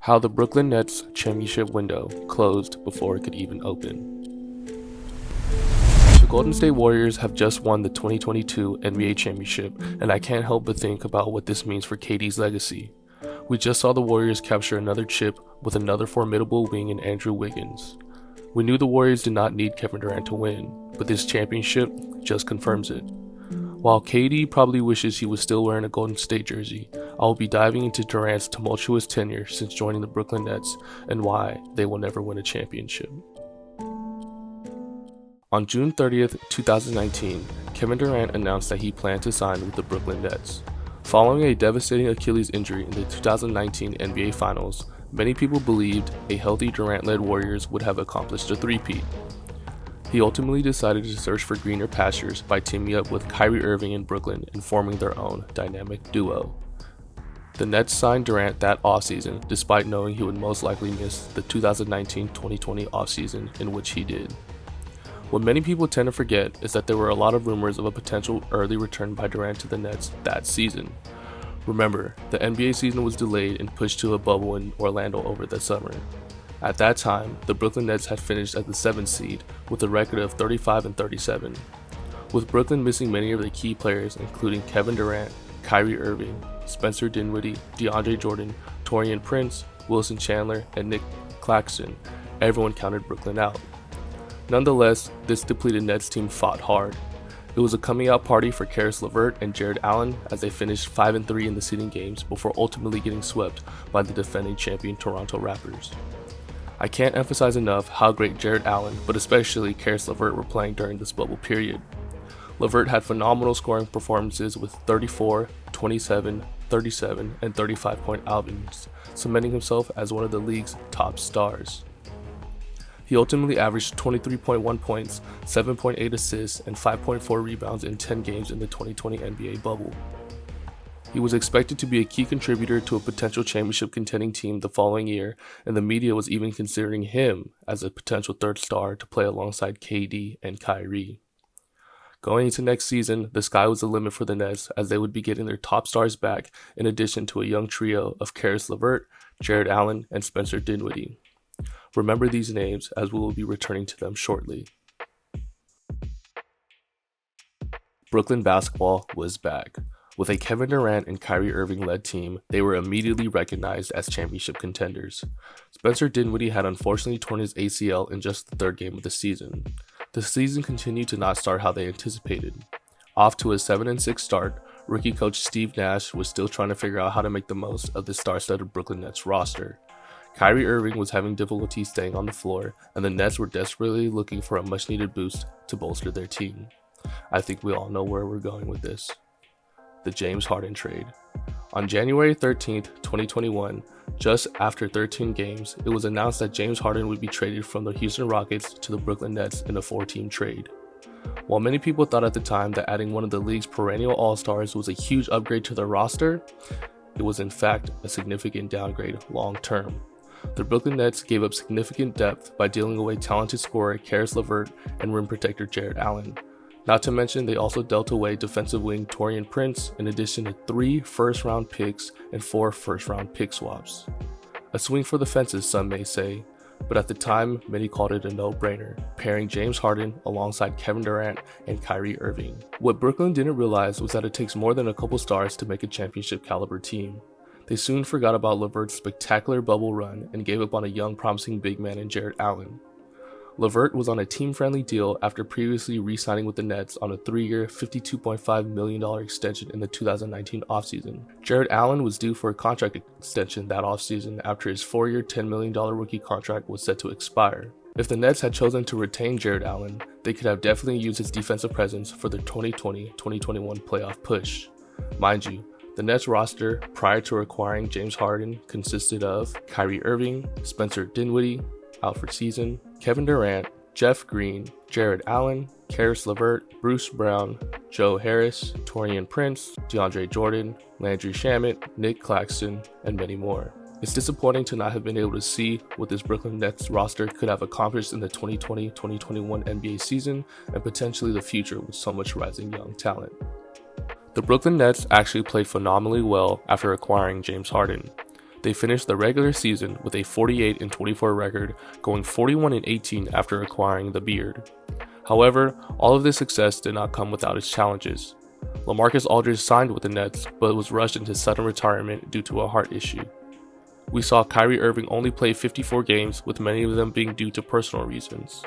How the Brooklyn Nets championship window closed before it could even open. The Golden State Warriors have just won the 2022 NBA championship, and I can't help but think about what this means for KD's legacy. We just saw the Warriors capture another chip with another formidable wing in Andrew Wiggins. We knew the Warriors did not need Kevin Durant to win, but this championship just confirms it. While KD probably wishes he was still wearing a Golden State jersey, I will be diving into Durant's tumultuous tenure since joining the Brooklyn Nets and why they will never win a championship. On June 30th, 2019, Kevin Durant announced that he planned to sign with the Brooklyn Nets. Following a devastating Achilles injury in the 2019 NBA Finals, many people believed a healthy Durant-led Warriors would have accomplished a three-peat. He ultimately decided to search for greener pastures by teaming up with Kyrie Irving in Brooklyn and forming their own dynamic duo. The Nets signed Durant that offseason, despite knowing he would most likely miss the 2019-2020 offseason in which he did. What many people tend to forget is that there were a lot of rumors of a potential early return by Durant to the Nets that season. Remember, the NBA season was delayed and pushed to a bubble in Orlando over the summer. At that time, the Brooklyn Nets had finished as the 7th seed with a record of 35-37. With Brooklyn missing many of their key players including Kevin Durant, Kyrie Irving, Spencer Dinwiddie, DeAndre Jordan, Taurean Prince, Wilson Chandler, and Nick Claxton, everyone counted Brooklyn out. Nonetheless, this depleted Nets team fought hard. It was a coming out party for Caris LeVert and Jared Allen as they finished 5-3 in the seeding games before ultimately getting swept by the defending champion Toronto Raptors. I can't emphasize enough how great Jared Allen, but especially Caris LeVert were playing during this bubble period. LeVert had phenomenal scoring performances with 34, 27, 37, and 35-point outings, cementing himself as one of the league's top stars. He ultimately averaged 23.1 points, 7.8 assists, and 5.4 rebounds in 10 games in the 2020 NBA bubble. He was expected to be a key contributor to a potential championship contending team the following year, and the media was even considering him as a potential third star to play alongside KD and Kyrie. Going into next season, the sky was the limit for the Nets as they would be getting their top stars back in addition to a young trio of Caris LeVert, Jared Allen, and Spencer Dinwiddie. Remember these names as we will be returning to them shortly. Brooklyn basketball was back. With a Kevin Durant and Kyrie Irving led team, they were immediately recognized as championship contenders. Spencer Dinwiddie had unfortunately torn his ACL in just the third game of the season. The season continued to not start how they anticipated. Off to a 7-6 start, rookie coach Steve Nash was still trying to figure out how to make the most of the star-studded Brooklyn Nets roster. Kyrie Irving was having difficulty staying on the floor, and the Nets were desperately looking for a much-needed boost to bolster their team. I think we all know where we're going with this. The James Harden trade. On January 13, 2021, just after 13 games, it was announced that James Harden would be traded from the Houston Rockets to the Brooklyn Nets in a 4-team trade. While many people thought at the time that adding one of the league's perennial all-stars was a huge upgrade to their roster, it was in fact a significant downgrade long-term. The Brooklyn Nets gave up significant depth by dealing away talented scorer Caris LeVert and rim protector Jared Allen. Not to mention, they also dealt away defensive wing Taurean Prince in addition to 3 first-round picks and 4 first-round pick swaps. A swing for the fences, some may say, but at the time, many called it a no-brainer, pairing James Harden alongside Kevin Durant and Kyrie Irving. What Brooklyn didn't realize was that it takes more than a couple stars to make a championship-caliber team. They soon forgot about LeVert's spectacular bubble run and gave up on a young promising big man in Jared Allen. LeVert was on a team-friendly deal after previously re-signing with the Nets on a 3-year, $52.5 million extension in the 2019 offseason. Jared Allen was due for a contract extension that offseason after his 4-year, $10 million rookie contract was set to expire. If the Nets had chosen to retain Jared Allen, they could have definitely used his defensive presence for their 2020-2021 playoff push. Mind you, the Nets roster prior to acquiring James Harden consisted of Kyrie Irving, Spencer Dinwiddie, out for season, Kevin Durant, Jeff Green, Jared Allen, Caris LeVert, Bruce Brown, Joe Harris, Taurean Prince, DeAndre Jordan, Landry Shamet, Nick Claxton, and many more. It's disappointing to not have been able to see what this Brooklyn Nets roster could have accomplished in the 2020-2021 NBA season and potentially the future with so much rising young talent. The Brooklyn Nets actually played phenomenally well after acquiring James Harden. They finished the regular season with a 48-24 record, going 41-18 after acquiring the Beard. However, all of this success did not come without its challenges. LaMarcus Aldridge signed with the Nets, but was rushed into sudden retirement due to a heart issue. We saw Kyrie Irving only play 54 games, with many of them being due to personal reasons.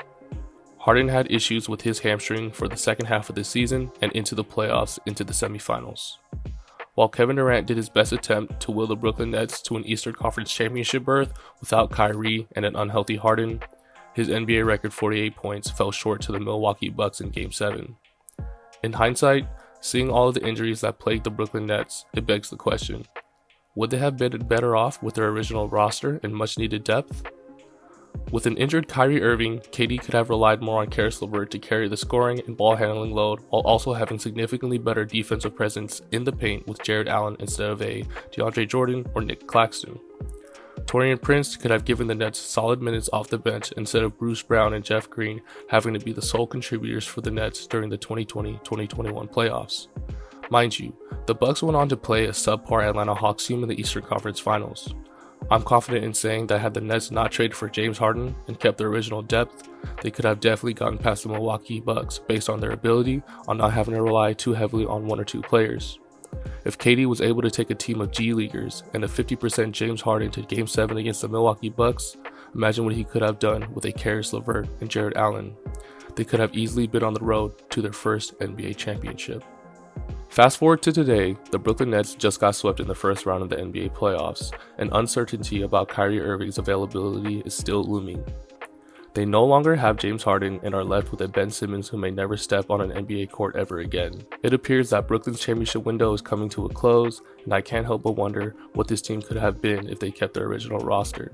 Harden had issues with his hamstring for the second half of the season and into the playoffs into the semifinals. While Kevin Durant did his best attempt to will the Brooklyn Nets to an Eastern Conference championship berth without Kyrie and an unhealthy Harden, his NBA record 48 points fell short to the Milwaukee Bucks in Game 7. In hindsight, seeing all of the injuries that plagued the Brooklyn Nets, it begs the question, would they have been better off with their original roster and much needed depth? With an injured Kyrie Irving, KD could have relied more on Karis LeVert to carry the scoring and ball handling load while also having significantly better defensive presence in the paint with Jared Allen instead of a DeAndre Jordan or Nick Claxton. Taurean Prince could have given the Nets solid minutes off the bench instead of Bruce Brown and Jeff Green having to be the sole contributors for the Nets during the 2020-2021 playoffs. Mind you, the Bucks went on to play a subpar Atlanta Hawks team in the Eastern Conference Finals. I'm confident in saying that had the Nets not traded for James Harden and kept their original depth, they could have definitely gotten past the Milwaukee Bucks based on their ability on not having to rely too heavily on one or two players. If KD was able to take a team of G Leaguers and a 50% James Harden to Game 7 against the Milwaukee Bucks, imagine what he could have done with a Karis LeVert and Jared Allen. They could have easily been on the road to their first NBA championship. Fast forward to today, the Brooklyn Nets just got swept in the first round of the NBA playoffs, and uncertainty about Kyrie Irving's availability is still looming. They no longer have James Harden and are left with a Ben Simmons who may never step on an NBA court ever again. It appears that Brooklyn's championship window is coming to a close, and I can't help but wonder what this team could have been if they kept their original roster.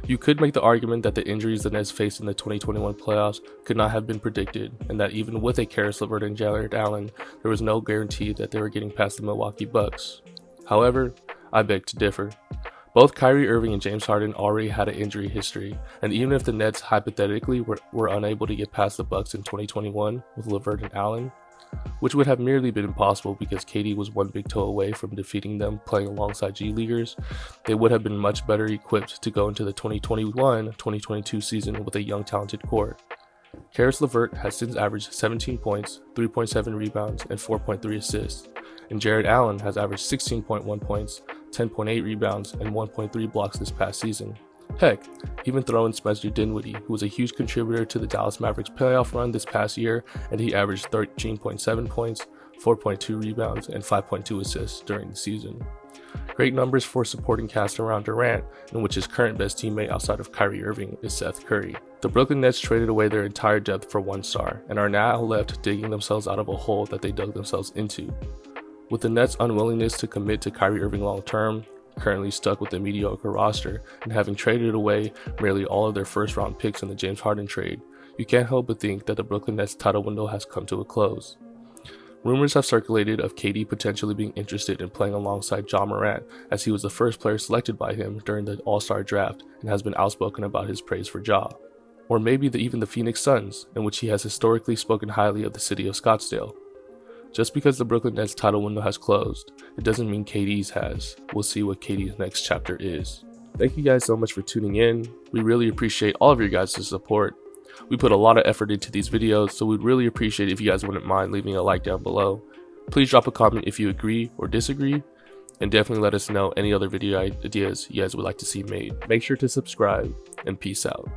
You could make the argument that the injuries the Nets faced in the 2021 playoffs could not have been predicted, and that even with a Karis LeVert and Jared Allen, there was no guarantee that they were getting past the Milwaukee Bucks. However, I beg to differ. Both Kyrie Irving and James Harden already had an injury history, and even if the Nets hypothetically were unable to get past the Bucks in 2021 with LeVert and Allen, which would have merely been impossible because KD was one big toe away from defeating them playing alongside G Leaguers, they would have been much better equipped to go into the 2021-2022 season with a young talented core. Karis LeVert has since averaged 17 points, 3.7 rebounds, and 4.3 assists, and Jared Allen has averaged 16.1 points, 10.8 rebounds, and 1.3 blocks this past season. Heck, even throw in Spencer Dinwiddie, who was a huge contributor to the Dallas Mavericks playoff run this past year, and he averaged 13.7 points, 4.2 rebounds, and 5.2 assists during the season. Great numbers for supporting cast around Durant, in which his current best teammate outside of Kyrie Irving is Seth Curry. The Brooklyn Nets traded away their entire depth for one star, and are now left digging themselves out of a hole that they dug themselves into. With the Nets' unwillingness to commit to Kyrie Irving long term, currently stuck with a mediocre roster, and having traded away nearly all of their first round picks in the James Harden trade, you can't help but think that the Brooklyn Nets title window has come to a close. Rumors have circulated of KD potentially being interested in playing alongside Ja Morant, as he was the first player selected by him during the All-Star draft and has been outspoken about his praise for Ja. Or maybe even the Phoenix Suns, in which he has historically spoken highly of the city of Scottsdale. Just because the Brooklyn Nets title window has closed, it doesn't mean KD's has. We'll see what KD's next chapter is. Thank you guys so much for tuning in. We really appreciate all of your guys' support. We put a lot of effort into these videos, so we'd really appreciate if you guys wouldn't mind leaving a like down below. Please drop a comment if you agree or disagree, and definitely let us know any other video ideas you guys would like to see made. Make sure to subscribe, and peace out.